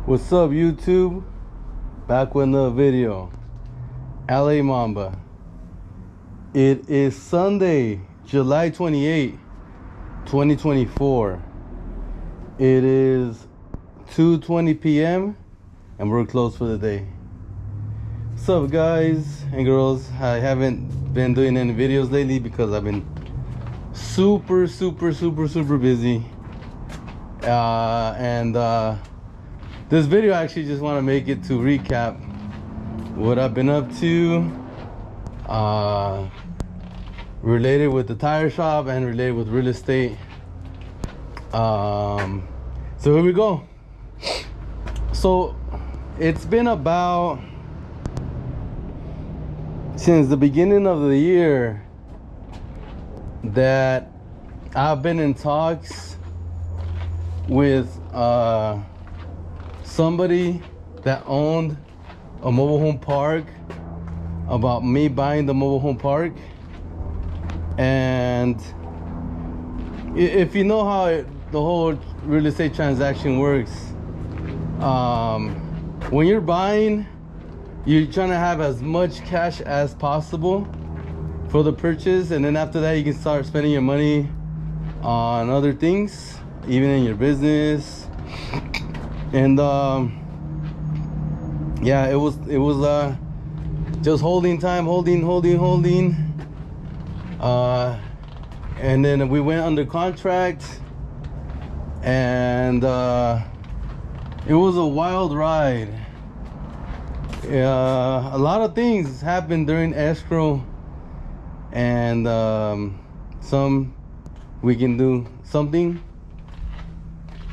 What's up, YouTube? Back with another video. LA Mamba. It is Sunday, July 28, 2024. It is 2:20 p.m. and we're closed for the day. What's up, guys and girls? I haven't been doing any videos lately because I've been super busy. This video I actually just want to make it to recap what I've been up to, related with the tire shop and related with real estate. So here we go. So it's been about, since the beginning of the year, that I've been in talks with somebody that owned a mobile home park about me buying the mobile home park. And if you know how the whole real estate transaction works, when you're buying, you're trying to have as much cash as possible for the purchase, and then after that you can start spending your money on other things, even in your business. And yeah, it was just holding time, holding, and then we went under contract, and it was a wild ride. A lot of things happened during escrow, and some we can do something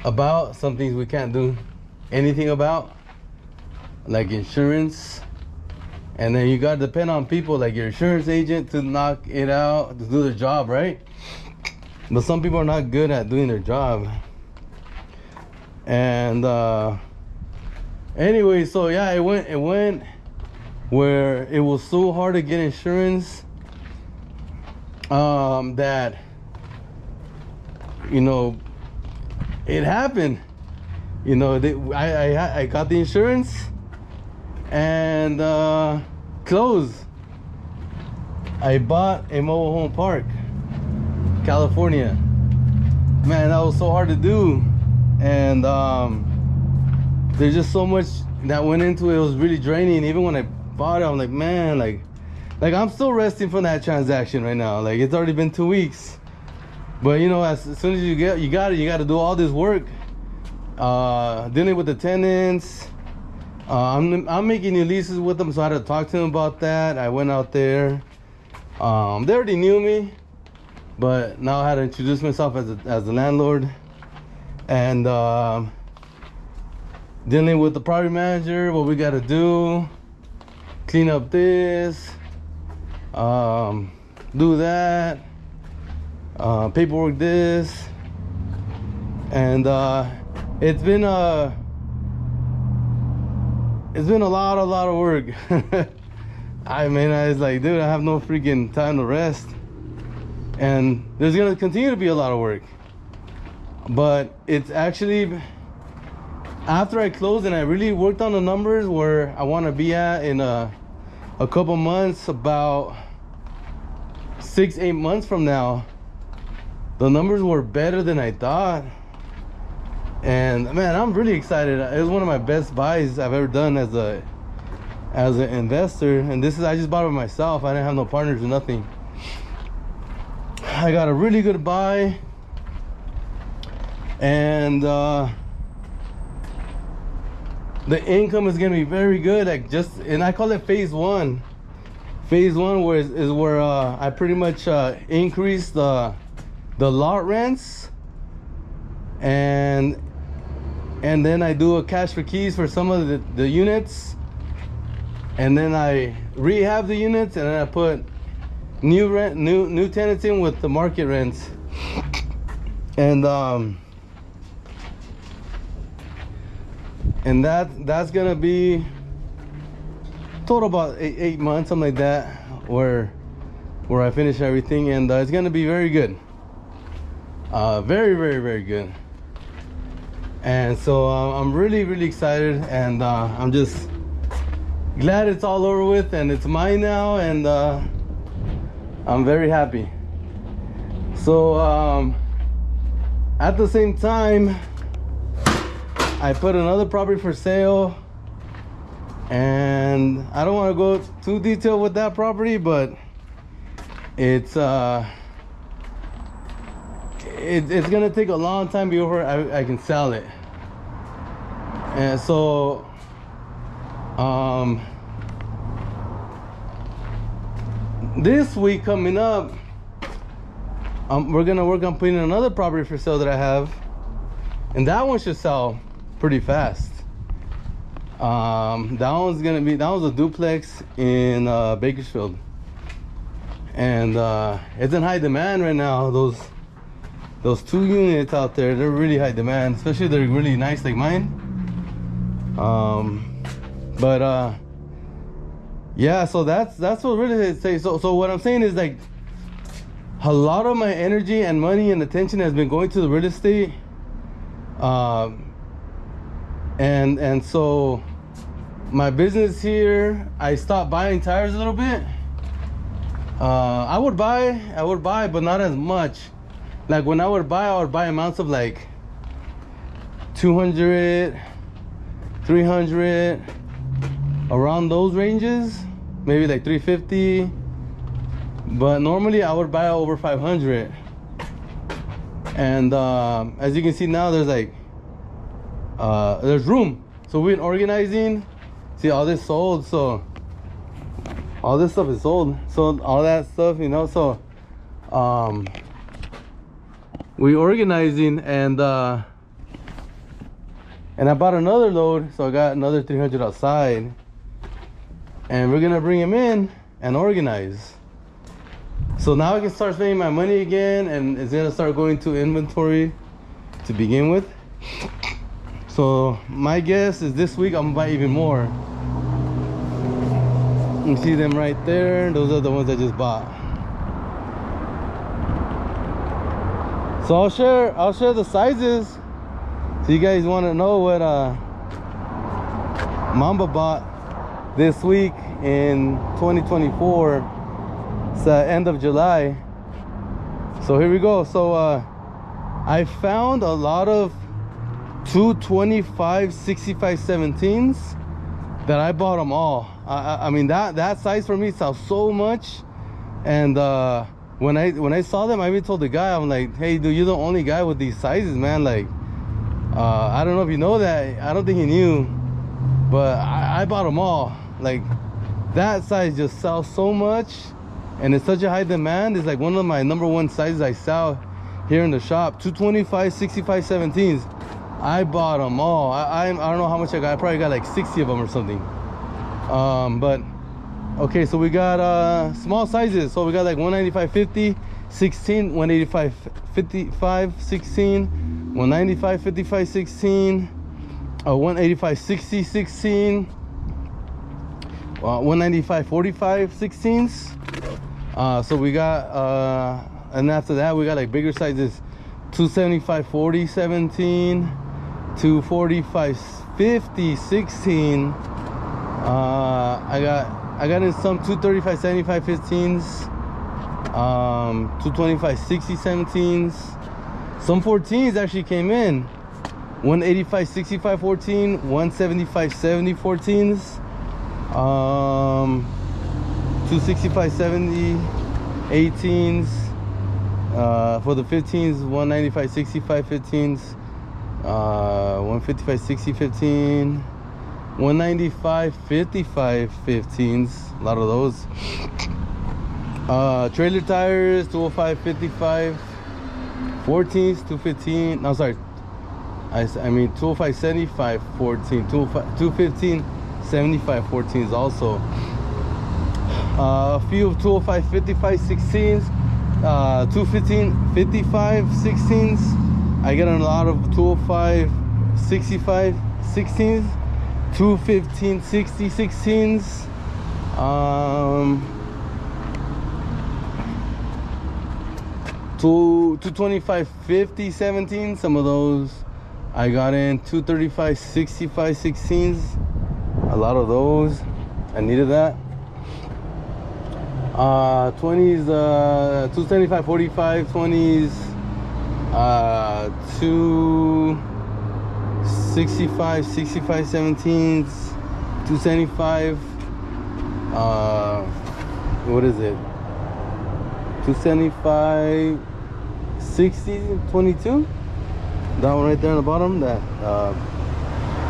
about, some things we can't do anything about, like insurance. And then you gotta depend on people like your insurance agent to knock it out, to do their job, right? But some people are not good at doing their job. And anyway, so yeah, it went where it was so hard to get insurance, that, you know, it happened. You know, I got the insurance and closed. I bought a mobile home park, California. Man, that was so hard to do, and there's just so much that went into it. It was really draining. Even when I bought it, I'm like, man, like I'm still resting from that transaction right now. Like, it's already been 2 weeks. But you know, as soon as you got to do all this work, dealing with the tenants. I'm making new leases with them, so I had to talk to them about that. I went out there. They already knew me, but now I had to introduce myself as the landlord. And dealing with the property manager, what we got to do, clean up this, do that, paperwork this, and it's been a lot of work. I was like, dude, I have no freaking time to rest, and there's gonna continue to be a lot of work. But it's actually, after I closed and I really worked on the numbers where I want to be at in a couple months, about 6-8 months from now, the numbers were better than I thought. And man, I'm really excited. It was one of my best buys I've ever done as an investor. And I just bought it myself. I didn't have no partners or nothing. I got a really good buy, and the income is gonna be very good. And I call it phase one. Phase one is where I pretty much increase the lot rents, and then I do a cash for keys for some of the units, and then I rehab the units, and then I put new tenants in with the market rents. And that's gonna be total about 8 months, something like that, where I finish everything, and it's gonna be very good. Very good. And so I'm really, really excited, and I'm just glad it's all over with and it's mine now, and I'm very happy. So at the same time, I put another property for sale, and I don't want to go too detailed with that property, but it's gonna take a long time before I can sell it. And so this week coming up, we're gonna work on putting another property for sale that I have, and that one should sell pretty fast. That one's a duplex in Bakersfield, and it's in high demand right now. Those 2 units out there, they're really high demand, especially they're really nice like mine. But yeah, so that's what really it says. So what I'm saying is, like, a lot of my energy and money and attention has been going to the real estate, and so my business here, I stopped buying tires a little bit. I would buy, but not as much. Like when I would buy amounts of like 200, 300, around those ranges, maybe like 350. But normally I would buy over 500. And as you can see now, there's like there's room. So we've been organizing. See, all this sold, so all this stuff is sold. So all that stuff, you know, so we organizing, and I bought another load, so I got another 300 outside, and we're gonna bring them in and organize. So now I can start spending my money again, and it's gonna start going to inventory to begin with. So my guess is this week I'm gonna buy even more. You see them right there, those are the ones I just bought. So I'll share the sizes, so you guys want to know what Mamba bought this week in 2024. It's the end of July. So here we go. So I found a lot of 225 65 17s that I bought them all. I mean that size for me sells so much, and when I saw them, I even told the guy, I'm like, hey dude, you're the only guy with these sizes, man. Like I don't know if you know that. I don't think he knew, but I bought them all. Like that size just sells so much, and it's such a high demand. It's like one of my #1 sizes I sell here in the shop. 225 65 17s. I bought them all. I don't know how much I got. I probably got like 60 of them or something. But okay, so we got small sizes. So we got like 195 50 16, 185 55 16, 195 55 16, 185 60 16, 195 45 16s. So we got and after that we got like bigger sizes, 275 40 17, 245 50 16. I got in some 235 75 15s, 225 60 17s. Some 14s actually came in, 185 65 14, 175 70 14s, 265 70 18s. For the 15s, 195 65 15s, 155 60 15, 195 55 15s, a lot of those. Trailer tires, 205 55 14s, 215, no sorry, I mean 205 75 14, 215 75 14s also. A few of 205 55 16s, 215 55 16s. I get a lot of 205 65 16s, 215 60 16s, 225 50 17, some of those, I got in 235 65 16s, a lot of those. I needed that. 20s, 275 45 20s, 265 65 17s, 275, what is it, 275 60 22, that one right there on the bottom, that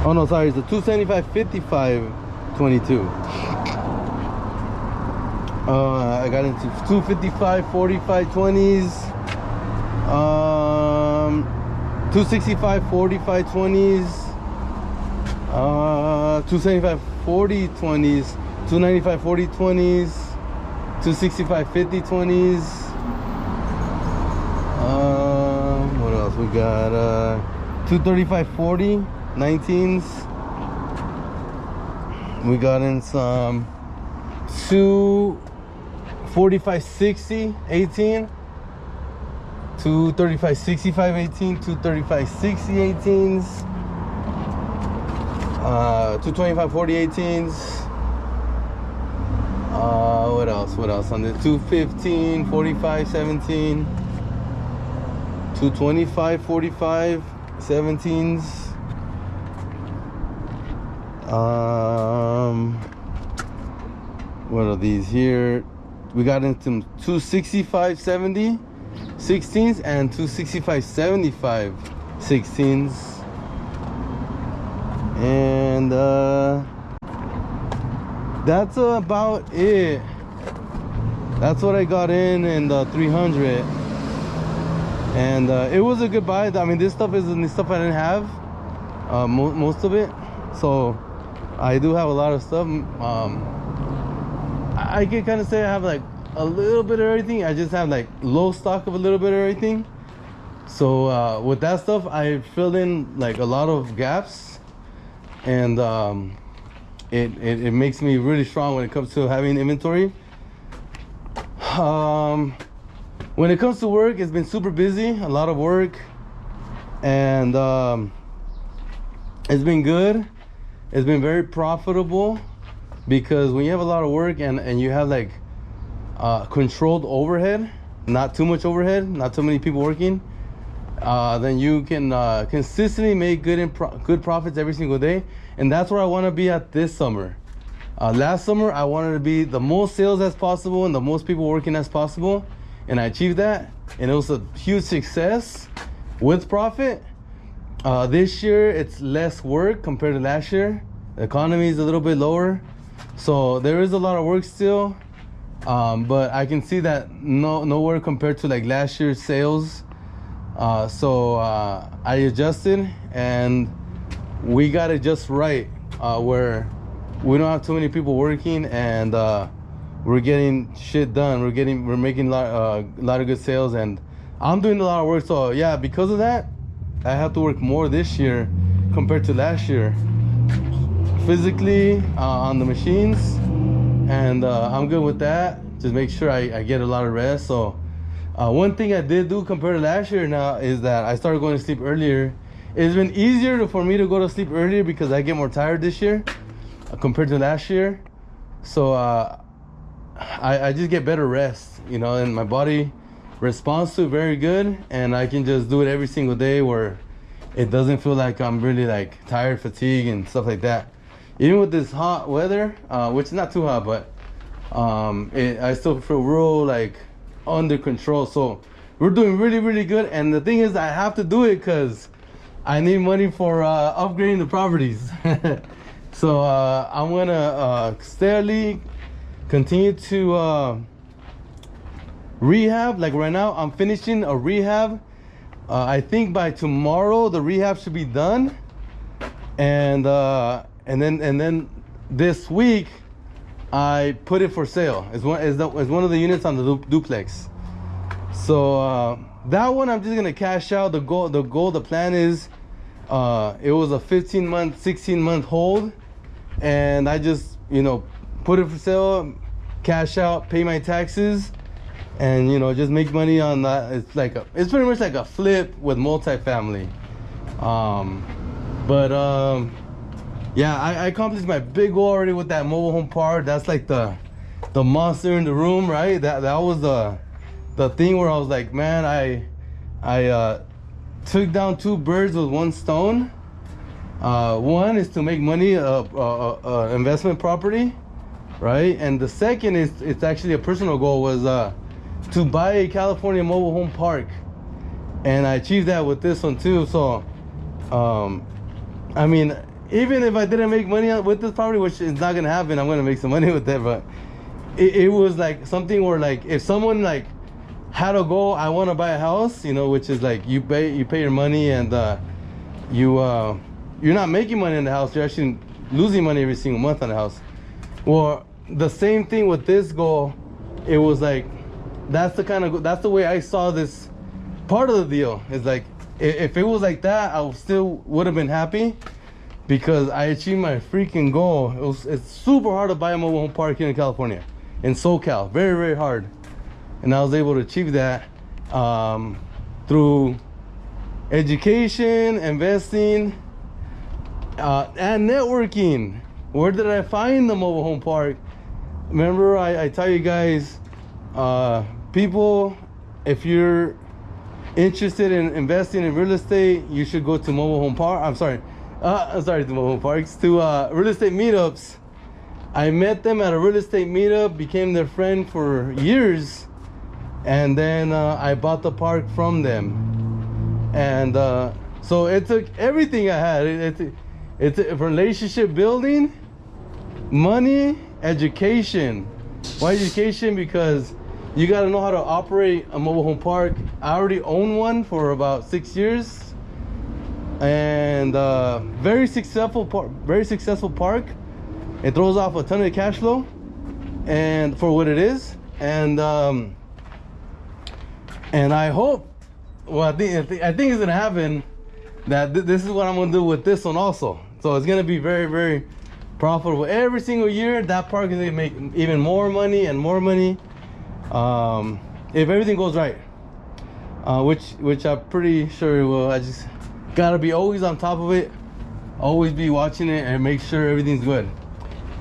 oh no, sorry, it's the 275 55 22. I got into 255 45 20s, 265 45 20s, 275 40 20s, 295 40 20s, 265 50 20s. What else we got? 235 40 19s. We got in some 245 60 18, 235 65 18, 235 60 18s, 225 40 18s. What else on the 215 45 17, 225 45 17s. What are these here? We got into 265 70 16s and 265 75 16s. And that's about it. That's what I got in the 300. And it was a good buy. I mean, this stuff is the stuff I didn't have, most of it. So I do have a lot of stuff. I can kind of say I have like a little bit of everything. I just have like low stock of a little bit of everything. So with that stuff, I filled in like a lot of gaps, and it makes me really strong when it comes to having inventory. When it comes to work, it's been super busy, a lot of work, and it's been good. It's been very profitable, because when you have a lot of work and you have like controlled overhead, not too much overhead, not too many people working, then you can consistently make good profits every single day. And that's where I want to be at this summer. Last summer I wanted to be the most sales as possible and the most people working as possible, and I achieved that, and it was a huge success with profit. This year it's less work compared to last year. The economy is a little bit lower, so there is a lot of work still, but I can see that no work compared to like last year's sales. So I adjusted, and we got it just right, where we don't have too many people working, and we're getting shit done. We're making a lot of good sales, and I'm doing a lot of work. So yeah, because of that, I have to work more this year compared to last year, physically on the machines, and I'm good with that. Just make sure I get a lot of rest. So one thing I did do compared to last year now is that I started going to sleep earlier. It's been easier for me to go to sleep earlier because I get more tired this year compared to last year. So I just get better rest, you know, and my body responds to it very good, and I can just do it every single day where it doesn't feel like I'm really like tired, fatigue, and stuff like that. Even with this hot weather, which is not too hot, but I still feel real like under control. So we're doing really, really good. And the thing is, I have to do it because I need money for upgrading the properties. So I'm gonna steadily continue to rehab. Like right now, I'm finishing a rehab. I think by tomorrow the rehab should be done, and then this week I put it for sale. It's one of the units on the duplex. So that one I'm just gonna cash out. The plan is it was a 15-month, 16-month hold, and I just, you know, put it for sale, cash out, pay my taxes, and, you know, just make money on that. It's pretty much like a flip with multifamily. Yeah, I accomplished my big goal already with that mobile home park. That's like the monster in the room, right? That was the thing where I was like, man, I took down two birds with one stone. One is to make money, investment property, right? And the second is, it's actually a personal goal, was to buy a California mobile home park, and I achieved that with this one too. So I mean, even if I didn't make money with this property, which is not gonna happen, I'm gonna make some money with that. But it was like something where, like, if someone like had a goal, I want to buy a house, you know, which is like you pay your money, and you're not making money in the house, you're actually losing money every single month on the house. Well, the same thing with this goal. It was like, that's the way I saw this part of the deal. It's like, if it was like that, I still would have been happy, because I achieved my freaking goal. It's super hard to buy a mobile home park here in California, in SoCal, very, very hard. And I was able to achieve that through education, investing, and networking. Where did I find the mobile home park? Remember, I tell you guys, people, if you're interested in investing in real estate, you should go to mobile home park. To mobile home parks, to real estate meetups. I met them at a real estate meetup, became their friend for years, and then I bought the park from them. And so it took everything I had. It's a relationship building, money, education. Why education? Because you got to know how to operate a mobile home park. I already own one for about 6 years, and very successful park. It throws off a ton of cash flow, and for what it is. And I hope, well, I think it's gonna happen, that this is what I'm gonna do with this one also. So it's gonna be very, very profitable. Every single year, that park is gonna make even more money and more money, if everything goes right, which I'm pretty sure it will. I just gotta be always on top of it, always be watching it, and make sure everything's good.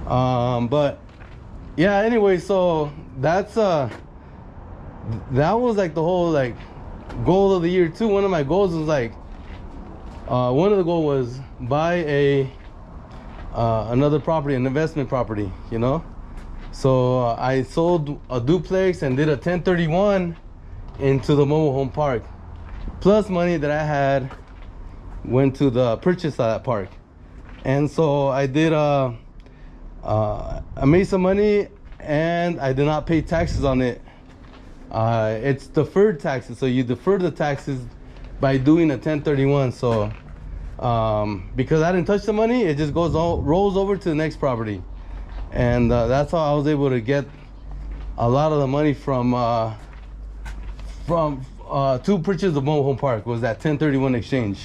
But yeah, anyway, so that was like the whole like goal of the year too. One of my goals was like, one of the goals was buy another property, an investment property, you know. So I sold a duplex and did a 1031 into the mobile home park, plus money that I had went to the purchase of that park. And so I did I made some money, and I did not pay taxes on it. It's deferred taxes, so you defer the taxes by doing a 1031. So because I didn't touch the money, it just rolls over to the next property. And that's how I was able to get a lot of the money from to purchase the mobile home park, was that 1031 exchange.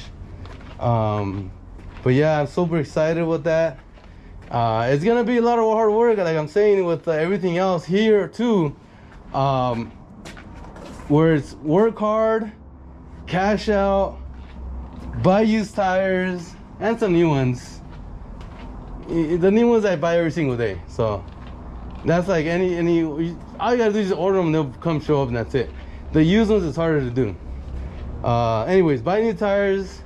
But yeah, I'm super excited with that. It's gonna be a lot of hard work, like I'm saying, with everything else here too, where it's work hard, cash out, buy used tires, and some new ones. The new ones I buy every single day. So that's like any all you gotta do is order them, and they'll come show up, and that's it. The used ones is harder to do. Anyways, buy new tires,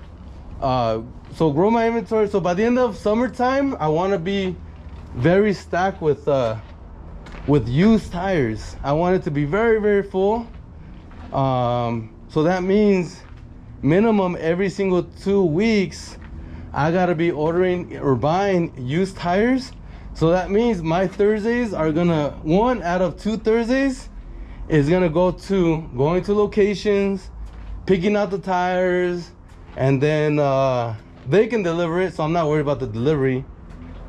so grow my inventory. So by the end of summertime, I want to be very stacked with used tires. I want it to be very, very full. So that means minimum every single 2 weeks, I gotta be ordering or buying used tires. So that means my Thursdays are gonna, 1 out of 2 Thursdays is gonna go to going to locations, picking out the tires, and then they can deliver it, so I'm not worried about the delivery.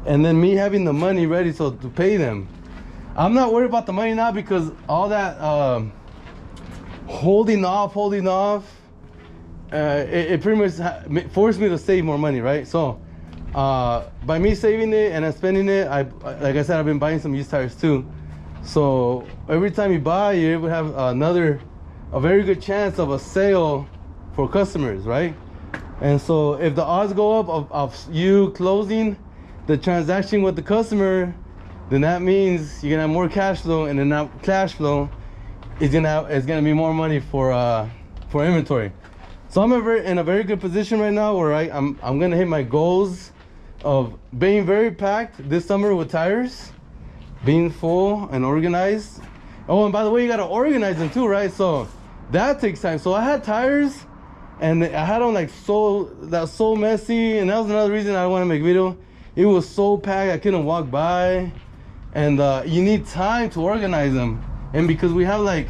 And then me having the money ready to pay them. I'm not worried about the money now, because all that holding off, it pretty much forced me to save more money, right? So by me saving it and then spending it, like I said, I've been buying some used tires too. So every time you buy, you're able to have a very good chance of a sale for customers, right? And so if the odds go up of you closing the transaction with the customer, then that means you're gonna have more cash flow, and then that cash flow is gonna be more money for inventory. So I'm in a very good position right now where I'm gonna hit my goals of being very packed this summer with tires, being full and organized. Oh, and by the way, you gotta organize them too, right? So that takes time. So I had tires, and I had them like so messy, and that was another reason I want to make a video. It was so packed I couldn't walk by, and you need time to organize them. And because we have like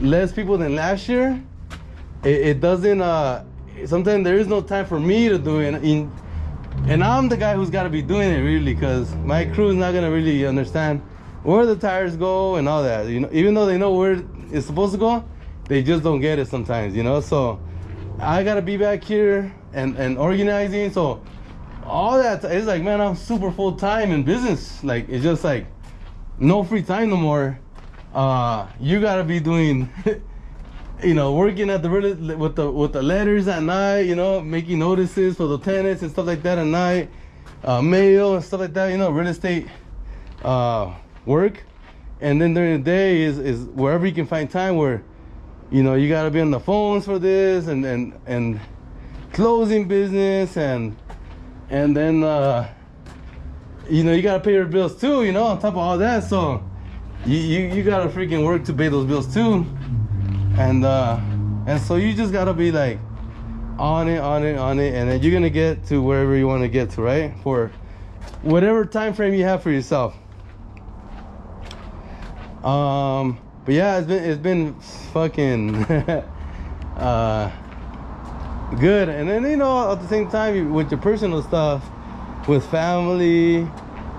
less people than last year, it doesn't. Sometimes there is no time for me to do it, and I'm the guy who's got to be doing it really, because my crew is not gonna really understand where the tires go and all that. You know, even though they know where it's supposed to go, they just don't get it sometimes. You know, so I gotta be back here and organizing. So all that, it's like, man, I'm super full time in business. Like, it's just like no free time no more. You gotta be doing you know, working at with the letters at night, you know, making notices for the tenants and stuff like that at night, mail and stuff like that, you know, real estate work. And then during the day is wherever you can find time where, you know, you gotta be on the phones for this and closing business, and then you know, you gotta pay your bills too, you know, on top of all that. So you gotta freaking work to pay those bills too, and so you just gotta be like on it, and then you're gonna get to wherever you want to get to, right? For whatever time frame you have for yourself. But yeah, it's been fucking good. And then, you know, at the same time with your personal stuff, with family,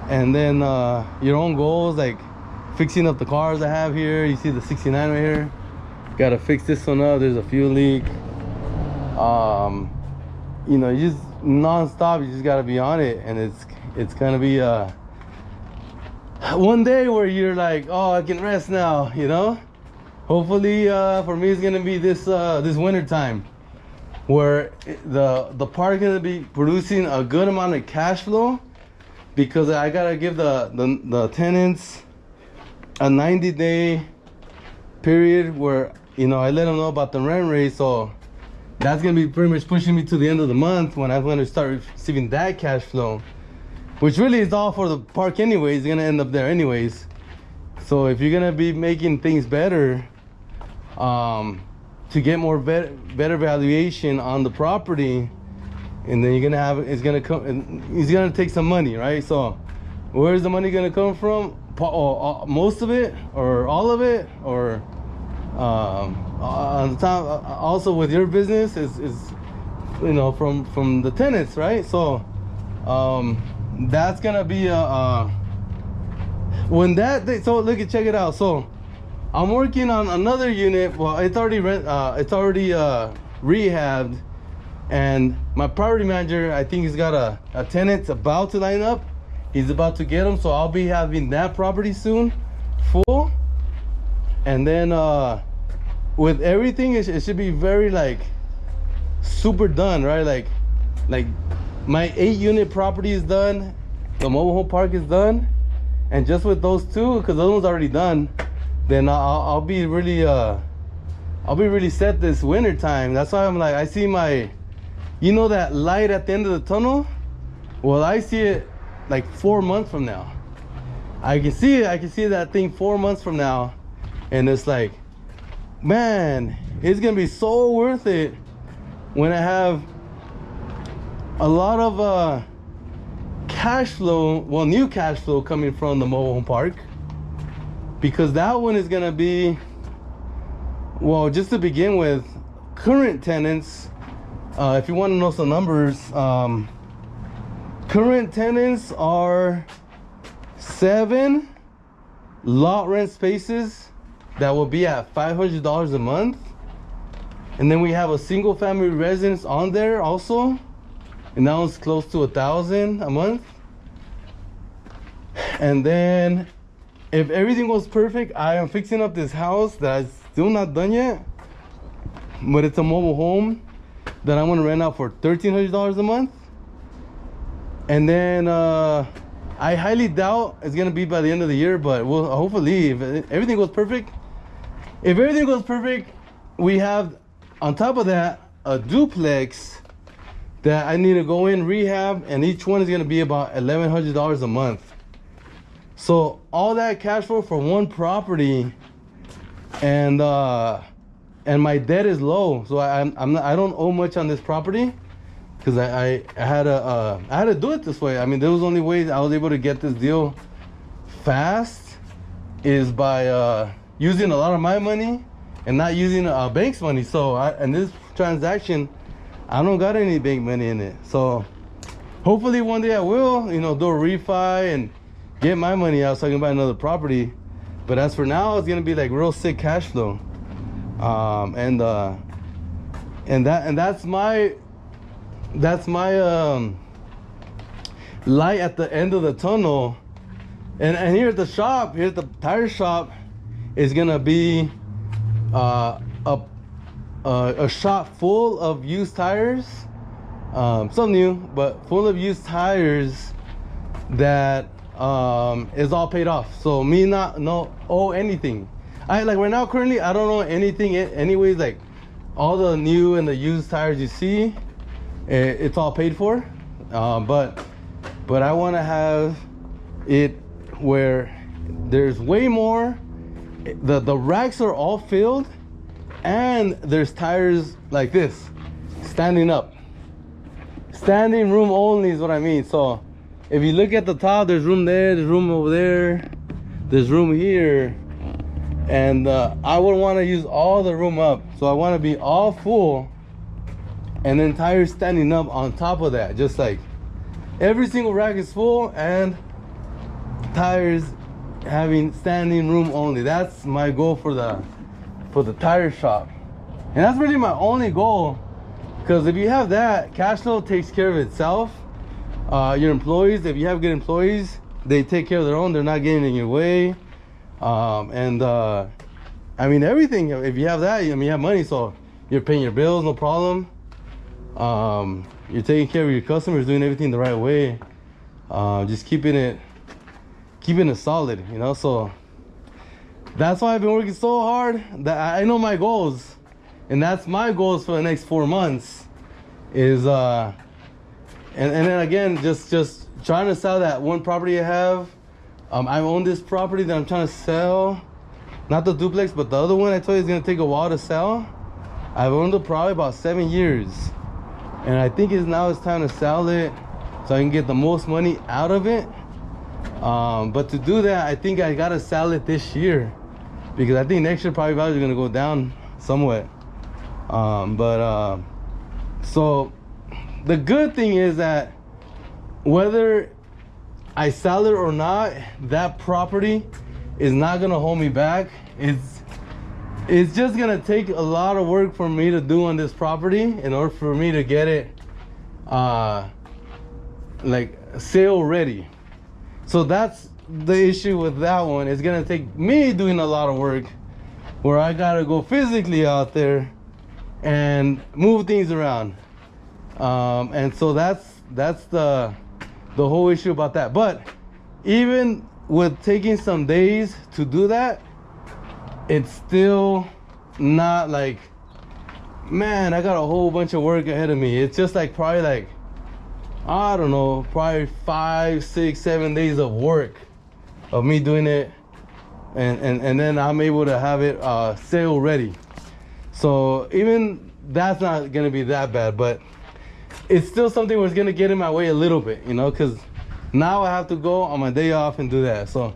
and then your own goals, like fixing up the cars I have here. You see the 69 right here, gotta fix this one up. There's a fuel leak. You know, you just non-stop, you just gotta be on it. And it's gonna be one day where you're like, oh, I can rest now, you know. Hopefully for me it's gonna be this winter time, where the park is gonna be producing a good amount of cash flow, because I gotta give the tenants a 90-day period where, you know, I let them know about the rent raise. So that's gonna be pretty much pushing me to the end of the month when I'm gonna start receiving that cash flow, which really is all for the park anyways. It's gonna end up there anyways. So if you're gonna be making things better, to get more better valuation on the property, and then you're gonna have, it's gonna take some money, right? So where's the money gonna come from? Most of it, or all of it, or on the top, also with your business is you know, from the tenants, right? So that's gonna be when that so look at, check it out. So I'm working on another unit. Well, it's already rehabbed, and my property manager, I think he's got a tenant about to line up. He's about to get them, so I'll be having that property soon full. And then with everything, it should be very like super done, right? Like my 8-unit property is done, the mobile home park is done, and just with those two, because those ones already done, then I'll be really set this winter time. That's why I'm like, I see my, you know, that light at the end of the tunnel. Well, I see it like 4 months from now. I can see that thing 4 months from now, and it's like, man, it's gonna be so worth it when I have a lot of cash flow, well, new cash flow coming from the mobile home park, because that one is gonna be, well, just to begin with, current tenants, if you want to know some numbers, current tenants are 7 lot rent spaces that will be at $500 a month. And then we have a single family residence on there also, and that one's close to $1,000 a month. And then if everything goes perfect, I am fixing up this house that is still not done yet, but it's a mobile home. that I'm gonna rent out for $1,300 a month. And then I highly doubt it's gonna be by the end of the year, but we'll hopefully, if everything goes perfect, we have on top of that a duplex that I need to go in rehab, and each one is gonna be about $1,100 a month. So all that cash flow for one property, and my debt is low, so I don't owe much on this property, because I had to do it this way. I mean, there was only ways I was able to get this deal fast is by using a lot of my money and not using bank's money. So in this transaction, I don't got any bank money in it. So hopefully one day I will, you know, do a refi and get my money out so I can buy another property. But as for now, it's gonna be like real sick cash flow. And that's my light at the end of the tunnel. And here at the shop, here at the tire shop, is gonna be a shop full of used tires, some new, but full of used tires that is all paid off. So me not owe anything. I like right now currently I don't owe anything anyways. Like all the new and the used tires you see, it's all paid for. But I want to have it where there's way more. The racks are all filled, and there's tires like this, standing up. Standing room only is what I mean. So if you look at the top, there's room there, there's room over there, there's room here. And I would want to use all the room up. So I want to be all full, and then tires standing up on top of that. Just like every single rack is full and tires having standing room only. That's my goal for the tire shop. And that's really my only goal, because if you have that, cash flow takes care of itself. Your employees, if you have good employees, they take care of their own. They're not getting in your way. I mean, everything, if you have that, I mean, you have money, so you're paying your bills, no problem. You're taking care of your customers, doing everything the right way. Just keeping it solid, you know. So that's why I've been working so hard. That I know my goals, and that's my goals for the next 4 months is and then again, just trying to sell that one property I have. I own this property that I'm trying to sell, not the duplex, but the other one I told you is gonna take a while to sell. I've owned it probably about 7 years, and I think it's time to sell it so I can get the most money out of it. But to do that, I think I gotta sell it this year, because I think next year probably values are gonna go down somewhat. So the good thing is that whether I sell it or not, that property is not gonna hold me back. It's just gonna take a lot of work for me to do on this property in order for me to get it like sale ready. So that's the issue with that one. It's gonna take me doing a lot of work, where I gotta go physically out there and move things around. And so that's the whole issue about that. But even with taking some days to do that, it's still not like, man, I got a whole bunch of work ahead of me. It's just like probably like, I don't know, probably 5, 6, 7 days of work of me doing it, and then I'm able to have it sale ready. So even that's not gonna be that bad, but it's still something that's gonna get in my way a little bit, you know, because now I have to go on my day off and do that. So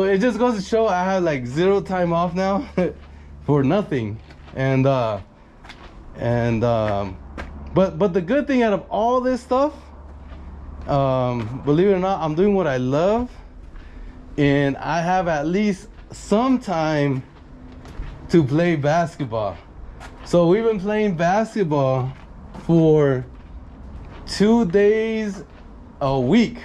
it just goes to show I have like 0 time off now for nothing. But the good thing out of all this stuff, believe it or not, I'm doing what I love, and I have at least some time to play basketball. So we've been playing basketball for 2 days a week.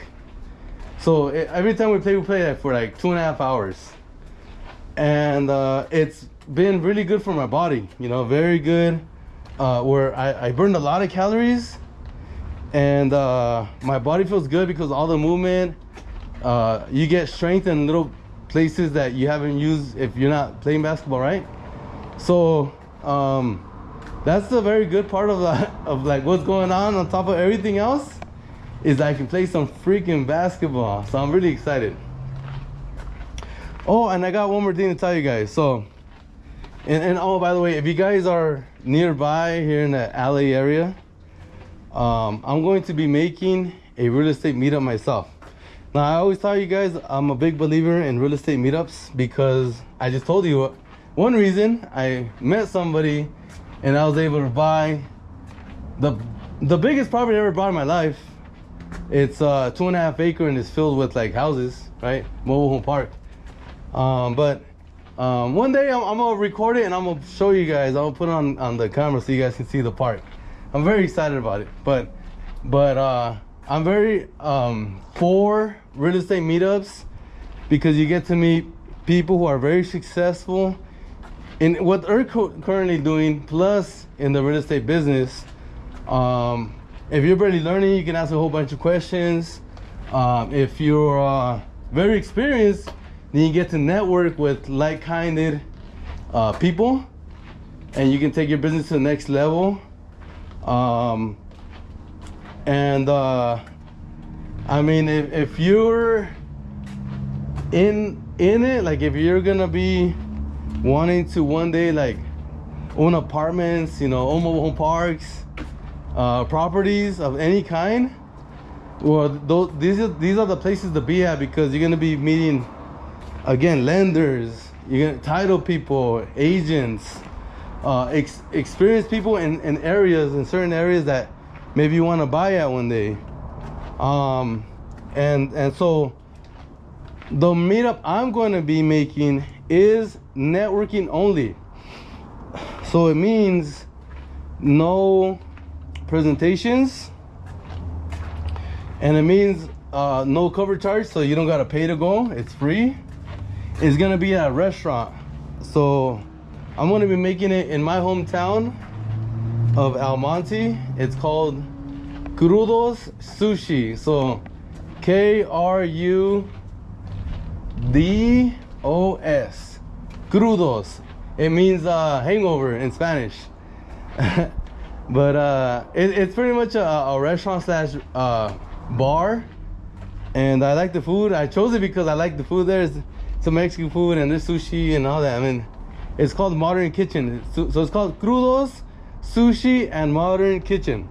So every time we play like for like 2.5 hours, and it's been really good for my body, you know, very good. where I burned a lot of calories, and my body feels good because all the movement. You get strength in little places that you haven't used if you're not playing basketball, right? So that's the very good part of like what's going on top of everything else, is I can play some freaking basketball. So I'm really excited. Oh, and I got one more thing to tell you guys. So, and oh, by the way, if you guys are nearby here in the LA area, I'm going to be making a real estate meetup myself. Now, I always tell you guys I'm a big believer in real estate meetups because I just told you one reason. I met somebody and I was able to buy the biggest property I ever bought in my life. It's 2.5 acres and it's filled with like houses, right? Mobile home park. But one day I'm gonna record it and I'm gonna show you guys. I'll put it on the camera so you guys can see the park. I'm very excited about it. But I'm very for real estate meetups because you get to meet people who are very successful in what they're currently doing, plus in the real estate business. If you're barely learning, you can ask a whole bunch of questions. If you're very experienced, then you get to network with like-minded people, and you can take your business to the next level. I mean, if you're in it, like if you're gonna be wanting to one day like own apartments, you know, own mobile home parks, properties of any kind, well, these are the places to be at, because you're gonna be meeting, again, lenders, you're gonna title people, agents, experienced people in certain areas that maybe you want to buy at one day. And so the meetup I'm going to be making is networking only. So it means no presentations, and it means no cover charge, so you don't got to pay to go. It's free. It's going to be at a restaurant. So I'm going to be making it in my hometown of El Monte. It's called Crudos Sushi. So Krudos. Crudos. It means hangover in Spanish. But it's pretty much a restaurant slash bar. And I like the food. I chose it because I like the food. There's some Mexican food and there's sushi and all that. I mean, it's called Modern Kitchen. So it's called Crudos Sushi and Modern Kitchen.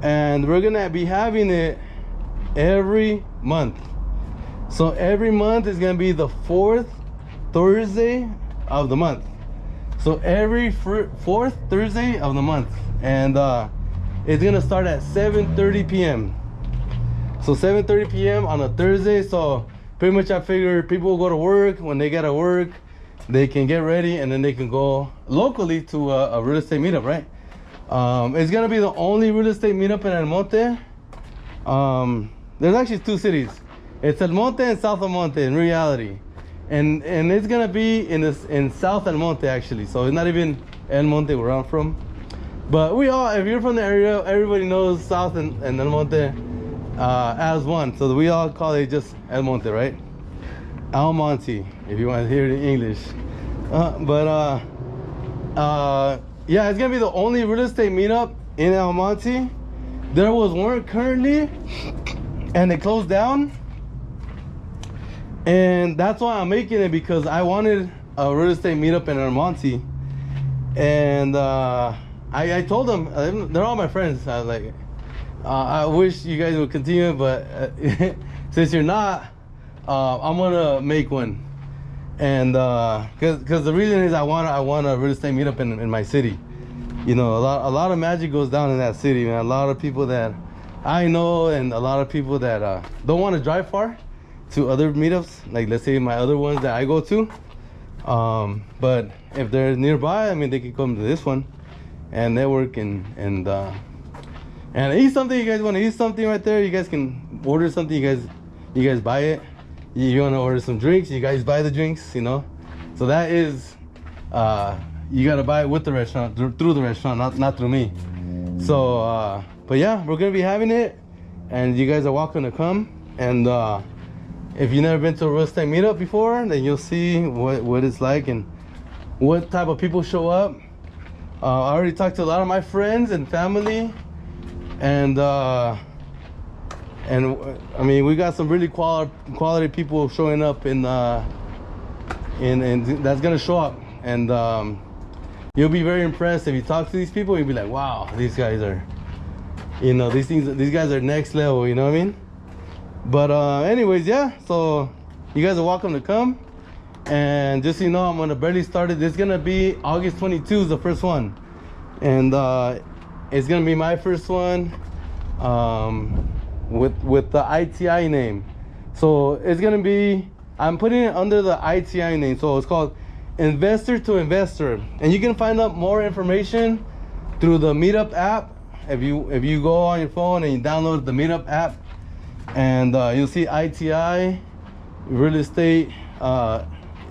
And we're gonna be having it every month. So every month is gonna be the 4th Thursday of the month. So every 4th Thursday of the month. And it's gonna start at 7:30 p.m. So 7:30 p.m. on a Thursday. So pretty much I figure people will go to work. When they get to work, they can get ready and then they can go locally to a real estate meetup, right? It's gonna be the only real estate meetup in El Monte. There's actually 2 cities. It's El Monte and South El Monte in reality. And it's gonna be in South El Monte actually. So it's not even El Monte where I'm from. But if you're from the area, everybody knows South and El Monte as one. So we all call it just El Monte, right? El Monte, if you want to hear it in English. Yeah, it's gonna be the only real estate meetup in El Monte. There was one currently, and it closed down. And that's why I'm making it, because I wanted a real estate meetup in El Monte. And I told them, they're all my friends. I was like, I wish you guys would continue, but since you're not, I'm gonna make one. And because the reason is I want a real estate meetup in my city. You know, a lot of magic goes down in that city, man. A lot of people that I know, and a lot of people that don't want to drive far to other meetups, like let's say my other ones that I go to. But if they're nearby, I mean, they can come to this one and network and eat something. You guys want to eat something right there, you guys can order something. You guys buy it. You want to order some drinks, you guys buy the drinks, you know. So that is you gotta buy it with the restaurant, through the restaurant, not through me. So but yeah, we're gonna be having it, and you guys are welcome to come. And if you've never been to a real estate meetup before, then you'll see what it's like and what type of people show up. I already talked to a lot of my friends and family, and I mean, we got some really quality people showing up and that's gonna show up. And you'll be very impressed if you talk to these people. You'll be like, wow, these guys are, you know, these guys are next level, you know what I mean? But anyways, yeah, so you guys are welcome to come. And just so you know, I'm gonna barely start it. This is gonna be August 22 is the first one, and it's gonna be my first one with the ITI name. So it's gonna be, I'm putting it under the ITI name, so it's called Investor to Investor. And you can find out more information through the Meetup app. If you go on your phone and you download the Meetup app, and you'll see ITI real estate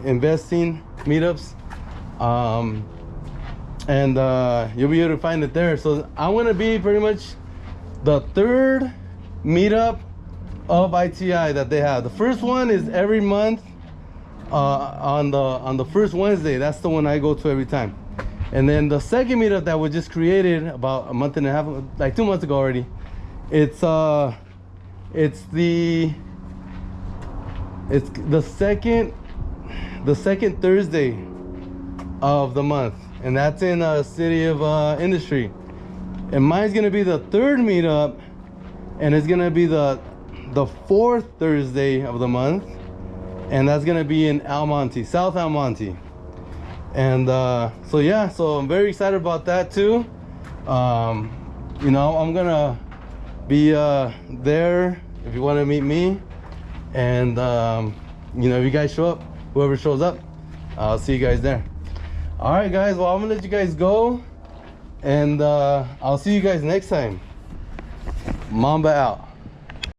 investing meetups, and you'll be able to find it there. So I'm gonna be pretty much the third meetup of ITI that they have. The first one is every month on the first Wednesday. That's the one I go to every time. And then the second meetup that was just created about a month and a half, like 2 months ago already, it's the second Thursday of the month, and that's in City of Industry. And mine's gonna be the third meetup, and it's gonna be the fourth Thursday of the month, and that's gonna be in Almonte, South Almonte. And so yeah, so I'm very excited about that too. You know, I'm gonna be there if you want to meet me. And you know, if you guys show up, whoever shows up, I'll see you guys there. All right guys, well, I'm gonna let you guys go, and I'll see you guys next time. Mamba out.